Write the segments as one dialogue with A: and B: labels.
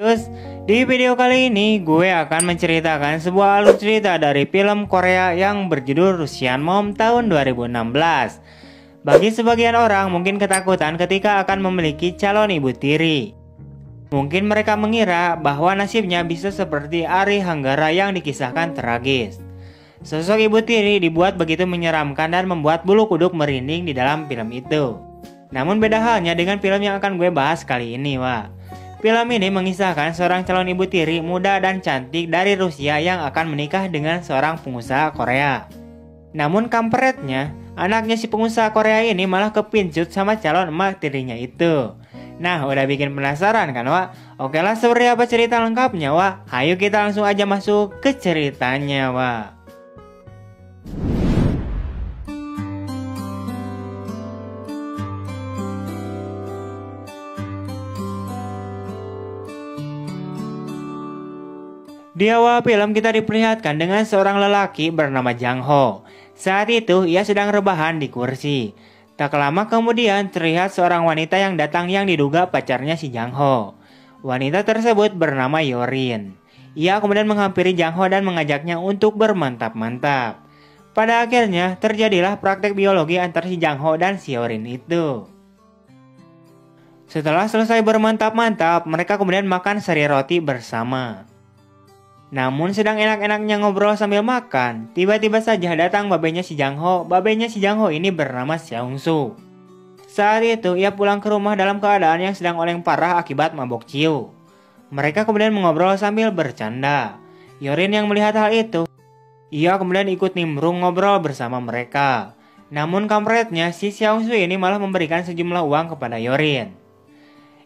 A: Terus di video kali ini gue akan menceritakan sebuah alur cerita dari film Korea yang berjudul Russian Mom tahun 2016. Bagi sebagian orang mungkin ketakutan ketika akan memiliki calon ibu tiri. Mungkin mereka mengira bahwa nasibnya bisa seperti Ari Hanggara yang dikisahkan tragis. Sosok ibu tiri dibuat begitu menyeramkan dan membuat bulu kuduk merinding di dalam film itu. Namun beda halnya dengan film yang akan gue bahas kali ini, Wak. Film ini mengisahkan seorang calon ibu tiri muda dan cantik dari Rusia yang akan menikah dengan seorang pengusaha Korea. Namun kampretnya, anaknya si pengusaha Korea ini malah kepincut sama calon emak tirinya itu. Nah, udah bikin penasaran kan, Wak? Oke lah, seperti apa cerita lengkapnya, Wak? Ayo kita langsung aja masuk ke ceritanya, Wak. Di awal film kita diperlihatkan dengan seorang lelaki bernama Jang Ho. Saat itu ia sedang rebahan di kursi. Tak lama kemudian terlihat seorang wanita yang datang yang diduga pacarnya si Jang Ho. Wanita tersebut bernama Yorin. Ia kemudian menghampiri Jang Ho dan mengajaknya untuk bermantap-mantap. Pada akhirnya terjadilah praktek biologi antara si Jang Ho dan si Yorin itu. Setelah selesai bermantap-mantap, mereka kemudian makan sari roti bersama. Namun sedang enak-enaknya ngobrol sambil makan, tiba-tiba saja datang babenya si Jang Ho. Babenya si Jang Ho ini bernama Seong Su. Saat itu ia pulang ke rumah dalam keadaan yang sedang oleng parah akibat mabok ciu. Mereka kemudian mengobrol sambil bercanda. Yorin yang melihat hal itu, ia kemudian ikut nimbrung ngobrol bersama mereka. Namun kampretnya si Seong Su ini malah memberikan sejumlah uang kepada Yorin.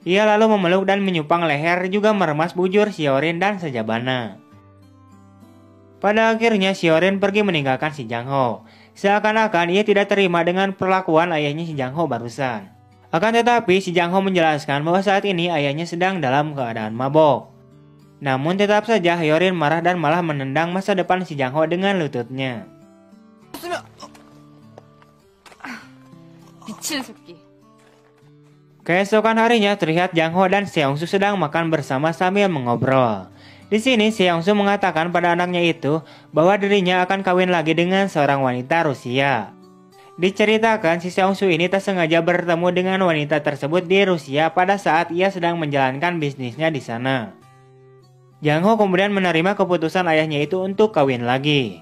A: Ia lalu memeluk dan menyupang leher juga meremas bujur si Yorin dan sejabana. Pada akhirnya si Yorin pergi meninggalkan si Jang Ho. Seakan-akan ia tidak terima dengan perlakuan ayahnya si Jang Ho barusan. Akan tetapi si Jang Ho menjelaskan bahwa saat ini ayahnya sedang dalam keadaan mabok. Namun tetap saja Yorin marah dan malah menendang masa depan si Jang Ho dengan lututnya. Keesokan harinya terlihat Jang Ho dan Seong Su sedang makan bersama sambil mengobrol. Di sini Seong Su mengatakan pada anaknya itu bahwa dirinya akan kawin lagi dengan seorang wanita Rusia. Diceritakan si Seong Su ini tak sengaja bertemu dengan wanita tersebut di Rusia pada saat ia sedang menjalankan bisnisnya di sana. Jang Ho kemudian menerima keputusan ayahnya itu untuk kawin lagi.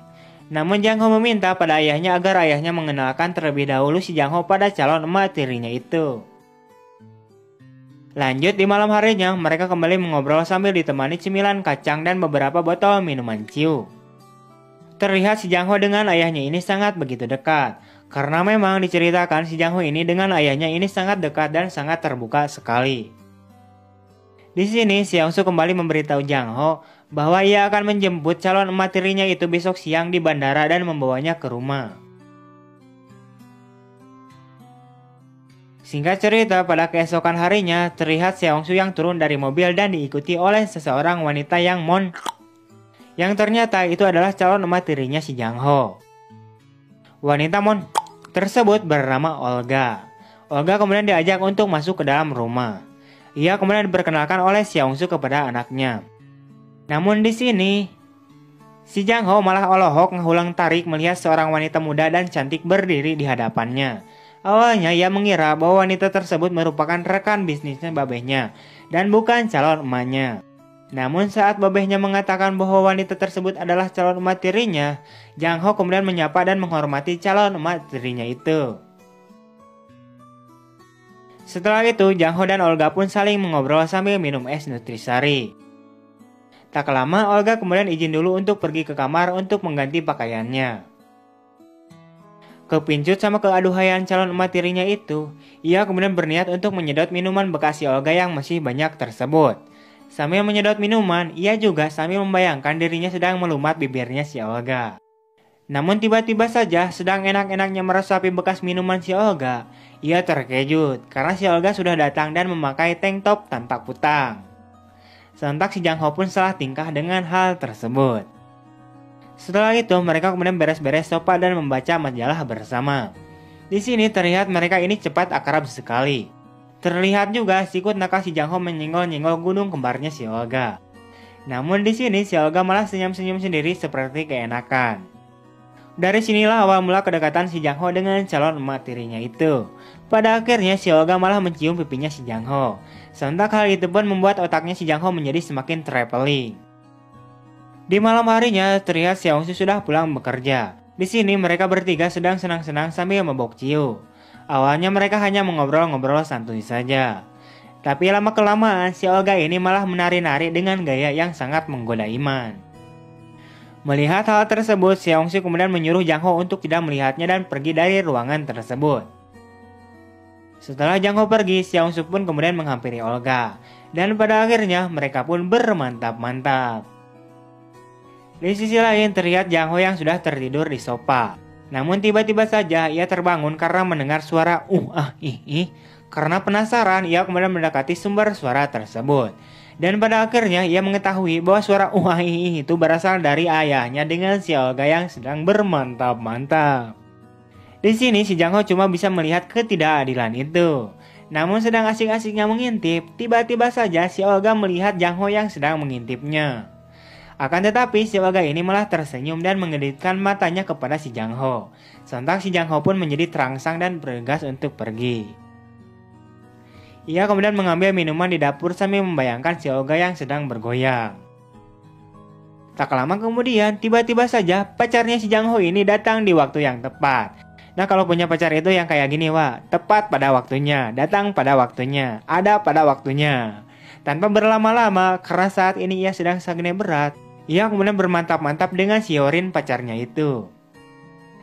A: Namun Jang Ho meminta pada ayahnya agar ayahnya mengenalkan terlebih dahulu si Jang Ho pada calon emak tirinya itu. Lanjut di malam harinya, mereka kembali mengobrol sambil ditemani cemilan kacang dan beberapa botol minuman ciu. Terlihat si Jang Ho dengan ayahnya ini sangat begitu dekat. Karena memang diceritakan si Jang Ho ini dengan ayahnya ini sangat dekat dan sangat terbuka sekali. Di sini Seong Su kembali memberitahu Jang Ho bahwa ia akan menjemput calon emak tirinya itu besok siang di bandara dan membawanya ke rumah. Singkat cerita, pada keesokan harinya terlihat Seong Su yang turun dari mobil dan diikuti oleh seseorang wanita yang ternyata itu adalah calon emak tirinya si Jang Ho. Wanita tersebut bernama Olga. Olga kemudian diajak untuk masuk ke dalam rumah. Ia kemudian diperkenalkan oleh Seong Su kepada anaknya. Namun di sini si Jang Ho malah olohok ngulang tarik melihat seorang wanita muda dan cantik berdiri di hadapannya. Awalnya ia mengira bahwa wanita tersebut merupakan rekan bisnisnya babehnya dan bukan calon emaknya. Namun saat babehnya mengatakan bahwa wanita tersebut adalah calon emak tirinya, Jang Ho kemudian menyapa dan menghormati calon emak tirinya itu. Setelah itu Jang Ho dan Olga pun saling mengobrol sambil minum es nutrisari. Tak lama Olga kemudian izin dulu untuk pergi ke kamar untuk mengganti pakaiannya. Kepincut sama keaduhaian calon emak tirinya itu, ia kemudian berniat untuk menyedot minuman bekas si Olga yang masih banyak tersebut. Sambil menyedot minuman, ia juga sambil membayangkan dirinya sedang melumat bibirnya si Olga. Namun tiba-tiba saja sedang enak-enaknya meresapi bekas minuman si Olga, ia terkejut karena si Olga sudah datang dan memakai tank top tanpa kutang. Sontak si Jang Ho pun salah tingkah dengan hal tersebut. Setelah itu mereka kemudian beres-beres sofa dan membaca majalah bersama. Di sini terlihat mereka ini cepat akrab sekali. Terlihat juga sikut nakal si Jang Ho menyenggol-nyenggol gunung kembarnya si Olga. Namun di sini si Olga malah senyum-senyum sendiri seperti keenakan. Dari sinilah awal mula kedekatan si Jang Ho dengan calon emak tirinya itu. Pada akhirnya si Olga malah mencium pipinya si Jang Ho. Sontak hal itu pun membuat otaknya si Jang Ho menjadi semakin traveling. Di malam harinya terlihat Xiaongshu sudah pulang bekerja. Di sini mereka bertiga sedang senang-senang sambil mabok ciu. Awalnya mereka hanya mengobrol-ngobrol santuy saja. Tapi lama-kelamaan si Olga ini malah menari-nari dengan gaya yang sangat menggoda iman. Melihat hal tersebut, Xiaongshu kemudian menyuruh Jang Ho untuk tidak melihatnya dan pergi dari ruangan tersebut. Setelah Jang Ho pergi, Xiaongshu pun kemudian menghampiri Olga. Dan pada akhirnya mereka pun bermantap-mantap. Di sisi lain terlihat Jang Ho yang sudah tertidur di sofa. Namun tiba-tiba saja ia terbangun karena mendengar suara ih. Karena penasaran, ia kemudian mendekati sumber suara tersebut. Dan pada akhirnya ia mengetahui bahwa suara ih itu berasal dari ayahnya dengan si Olga yang sedang bermantap-mantap. Di sini si Jang Ho cuma bisa melihat ketidakadilan itu. Namun sedang asik-asiknya mengintip, tiba-tiba saja si Olga melihat Jang Ho yang sedang mengintipnya. Akan tetapi si Olga ini malah tersenyum dan mengedipkan matanya kepada si Jang Ho. Sontak si Jang Ho pun menjadi terangsang dan bergegas untuk pergi. Ia kemudian mengambil minuman di dapur sambil membayangkan si Olga yang sedang bergoyang. Tak lama kemudian tiba-tiba saja pacarnya si Jang Ho ini datang di waktu yang tepat. Nah kalau punya pacar itu yang kayak gini tepat pada waktunya, datang pada waktunya, ada pada waktunya. Tanpa berlama-lama karena saat ini ia sedang stagnan berat. Ia kemudian bermantap-mantap dengan Hyorin pacarnya itu.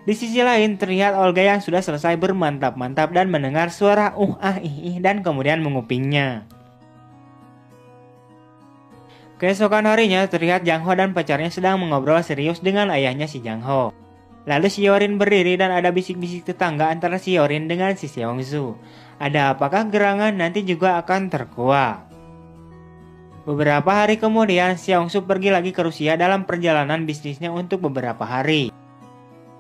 A: Di sisi lain terlihat Olga yang sudah selesai bermantap-mantap dan mendengar suara ih dan kemudian mengupingnya. Keesokan harinya terlihat Jang Ho dan pacarnya sedang mengobrol serius dengan ayahnya si Jang Ho. Lalu si Hyorin berdiri dan ada bisik-bisik tetangga antara si Hyorin dengan si Xiaongshu. Ada apakah gerangan nanti juga akan terkuak? Beberapa hari kemudian, Xiaongshu pergi lagi ke Rusia dalam perjalanan bisnisnya untuk beberapa hari.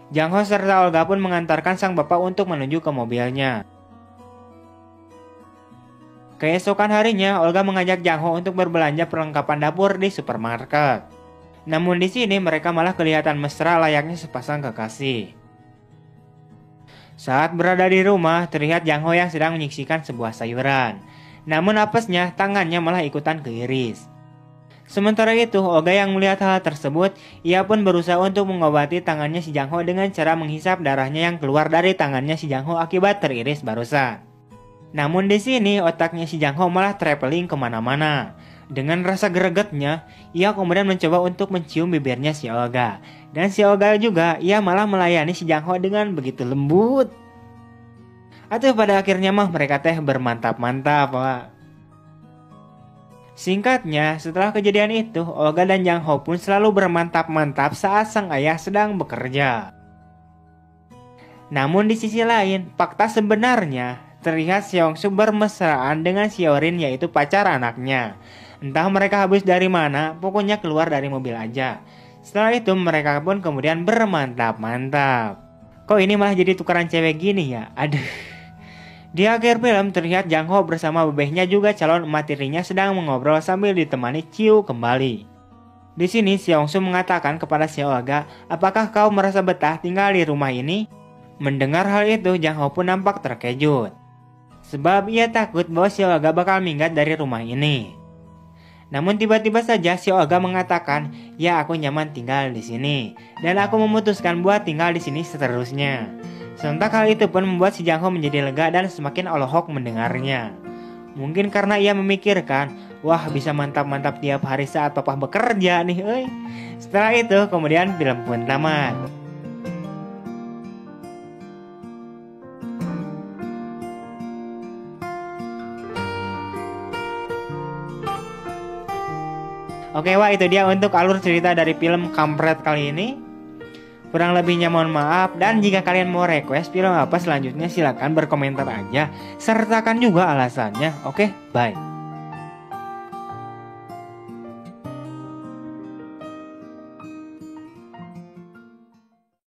A: Jang Ho serta Olga pun mengantarkan sang bapak untuk menuju ke mobilnya. Keesokan harinya, Olga mengajak Jang Ho untuk berbelanja perlengkapan dapur di supermarket. Namun di sini mereka malah kelihatan mesra layaknya sepasang kekasih. Saat berada di rumah, terlihat Jang Ho yang sedang menyiksikan sebuah sayuran. Namun apesnya tangannya malah ikutan keiris. Sementara itu Olga yang melihat hal tersebut, ia pun berusaha untuk mengobati tangannya si Jang Ho dengan cara menghisap darahnya yang keluar dari tangannya si Jang Ho akibat teriris barusan. Namun di sini otaknya si Jang Ho malah traveling kemana-mana. Dengan rasa gregetnya, ia kemudian mencoba untuk mencium bibirnya si Olga. Dan si Olga juga, ia malah melayani si Jang Ho dengan begitu lembut. Atau pada akhirnya mereka bermantap-mantap Singkatnya, setelah kejadian itu, Olga dan Jang Ho pun selalu bermantap-mantap saat sang ayah sedang bekerja. Namun di sisi lain, fakta sebenarnya terlihat Xiaongshu bermesraan dengan Hyorin yaitu pacar anaknya. Entah mereka habis dari mana, pokoknya keluar dari mobil aja. Setelah itu mereka pun kemudian bermantap-mantap. Kok ini malah jadi tukaran cewek gini ya? Aduh. Di akhir film terlihat Jang Ho bersama bebehnya juga calon emak tirinya sedang mengobrol sambil ditemani ciu kembali. Di sini Xiaongshu mengatakan kepada si Olga, apakah kau merasa betah tinggal di rumah ini? Mendengar hal itu Jang Ho pun nampak terkejut. Sebab ia takut bahwa si Olga bakal minggat dari rumah ini. Namun tiba-tiba saja si Olga mengatakan, ya aku nyaman tinggal di sini dan aku memutuskan buat tinggal di sini seterusnya. Sontak hal itu pun membuat si Jang Ho menjadi lega dan semakin alohok mendengarnya. Mungkin karena ia memikirkan, wah bisa mantap-mantap tiap hari saat papa bekerja nih. Setelah itu kemudian film pun tamat. Oke itu dia untuk alur cerita dari film Kampret kali ini. Kurang lebihnya mohon maaf, dan jika kalian mau request film apa selanjutnya silahkan berkomentar aja. Sertakan juga alasannya. Oke, bye.